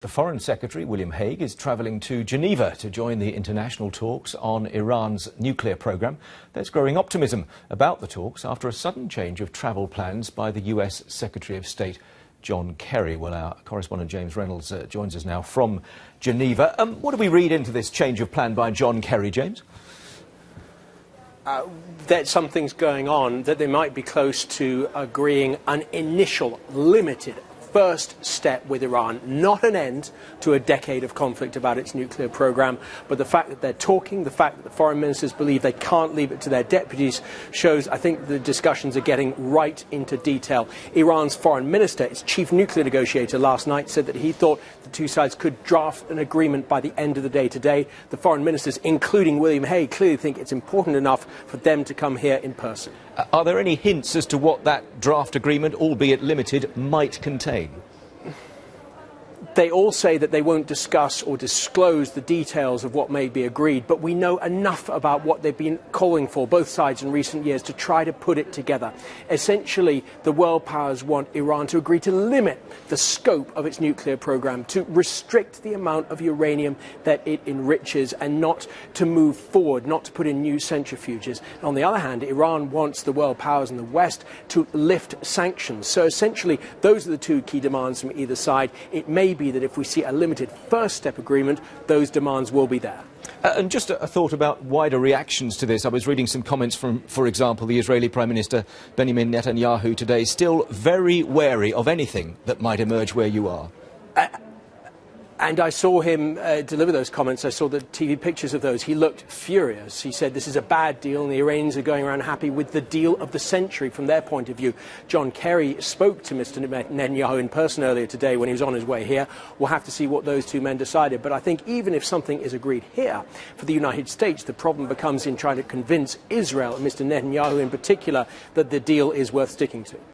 The Foreign Secretary, William Hague, is travelling to Geneva to join the international talks on Iran's nuclear programme. There's growing optimism about the talks after a sudden change of travel plans by the US Secretary of State, John Kerry. Well, our correspondent James Reynolds joins us now from Geneva. What do we read into this change of plan by John Kerry, James? That something's going on, that they might be close to agreeing an initial, limited first step with Iran, not an end to a decade of conflict about its nuclear program, but the fact that they're talking, the fact that the foreign ministers believe they can't leave it to their deputies shows, I think, the discussions are getting right into detail. Iran's foreign minister, its chief nuclear negotiator, last night said that he thought the two sides could draft an agreement by the end of the day today. The foreign ministers, including William Hague, clearly think it's important enough for them to come here in person. Are there any hints as to what that draft agreement, albeit limited, might contain? They all say that they won't discuss or disclose the details of what may be agreed, but we know enough about what they've been calling for, both sides in recent years, to try to put it together. Essentially, the world powers want Iran to agree to limit the scope of its nuclear program, to restrict the amount of uranium that it enriches, and not to move forward, not to put in new centrifuges. And on the other hand, Iran wants the world powers in the West to lift sanctions. So essentially, those are the two key demands from either side. It may be that if we see a limited first step agreement, those demands will be there. And just a thought about wider reactions to this. I was reading some comments from, for example, the Israeli Prime Minister Benjamin Netanyahu today, still very wary of anything that might emerge where you are. And I saw him deliver those comments. I saw the TV pictures of those. He looked furious. He said this is a bad deal, and the Iranians are going around happy with the deal of the century from their point of view. John Kerry spoke to Mr. Netanyahu in person earlier today when he was on his way here. We'll have to see what those two men decided. But I think even if something is agreed here for the United States, the problem becomes in trying to convince Israel, and Mr. Netanyahu in particular, that the deal is worth sticking to.